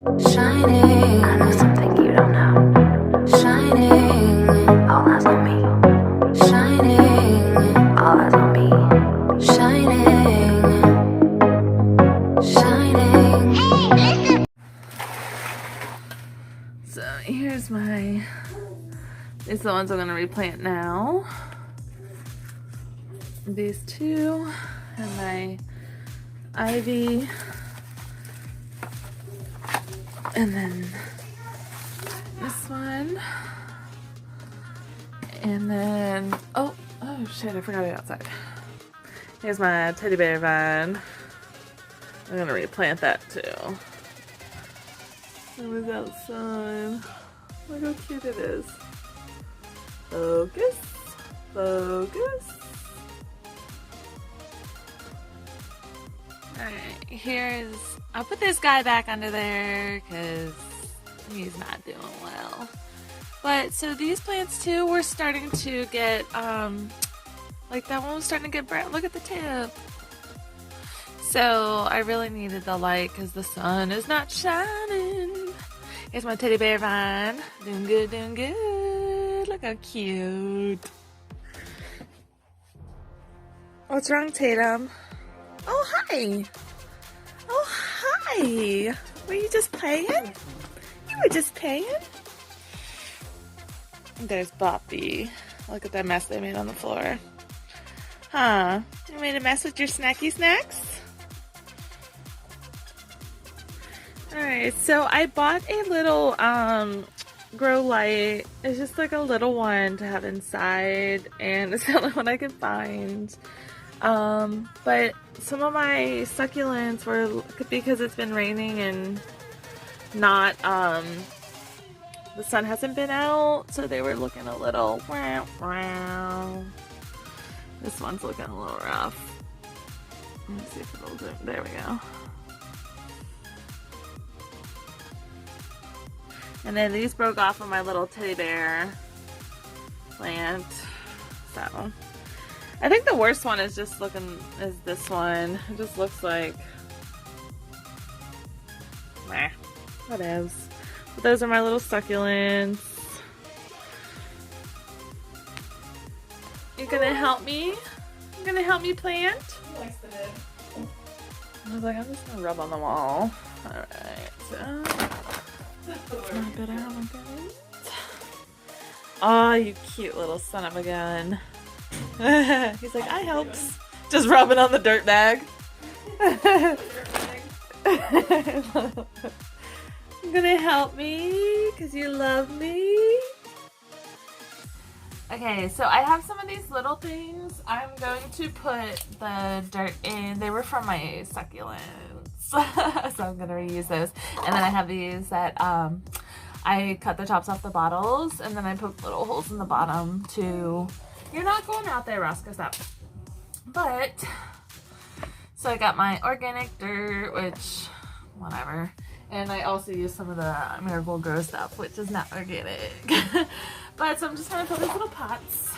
Shining, I know something you don't know. Shining, all eyes on me. Shining, all eyes on me. Shining, shining. Hey, listen. So here's my. These are the ones I'm gonna replant now. These two and my ivy. And then this one. And then, oh shit, I forgot it outside. Here's my teddy bear vine. I'm gonna replant that too. It was outside. Look how cute it is. Focus, focus. Alright, here's, I'll put this guy back under there because he's not doing well. But, so these plants too were starting to get, like that one was starting to get brown. Look at the tip. So, I really needed the light because the sun is not shining. Here's my teddy bear vine. Doing good, doing good. Look how cute. What's wrong, Tatum? Oh, hi. Oh, hi. Were you just playing? You were just playing? There's Boppy. Look at that mess they made on the floor. Huh? You made a mess with your snacky snacks? Alright, so I bought a little grow light. It's just like a little one to have inside, and it's the only one I could find. But some of my succulents were, because it's been raining and not, the sun hasn't been out, so they were looking a little, this one's looking a little rough. Let me see if it'll do, there we go. And then these broke off of my little teddy bear plant, so. I think the worst one is just is this one. It just looks like, meh, whatevs. But those are my little succulents. You gonna help me? You gonna help me plant? He likes the nib. I was like, I'm just gonna rub on the wall. Alright, so. Oh, you cute little son of a gun. He's like, I helps. Just rubbing on the dirt bag. You're gonna help me because you love me. Okay, so I have some of these little things. I'm going to put the dirt in. They were from my succulents, so I'm gonna reuse those. And then I have these that I cut the tops off the bottles, and then I put little holes in the bottom to. You're not going out there, Roscoe, stop. But, so I got my organic dirt, which, whatever. And I also use some of the Miracle Grow stuff, which is not organic. But, so I'm just going to put these little pots.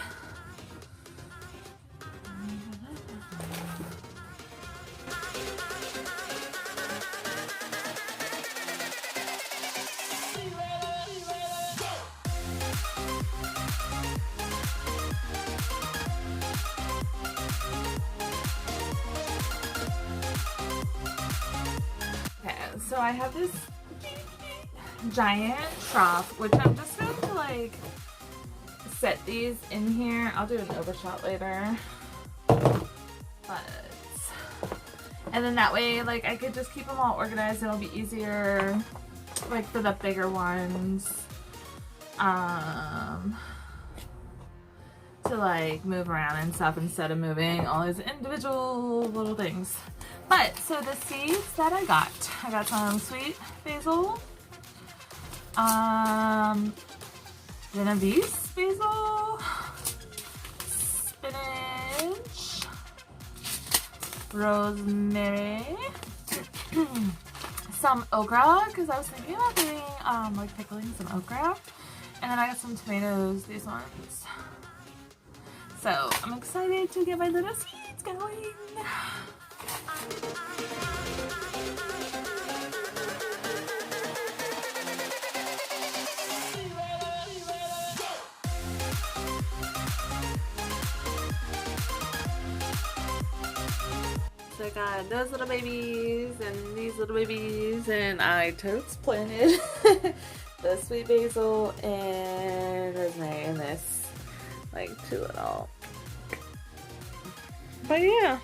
So I have this giant trough, which I'm just going to like set these in here. I'll do an overshot later. But, and then that way, like, I could just keep them all organized. It'll be easier, like, for the bigger ones, to like move around and stuff instead of moving all these individual little things. But, so the seeds that I got some sweet basil, Genovese basil, spinach, rosemary, some okra, because I was thinking about doing, like pickling some okra, and then I got some tomatoes, these ones. So, I'm excited to get my little seeds going. So I got those little babies and these little babies, and I totes planted the sweet basil and rosemary in this, like 2 little. But yeah.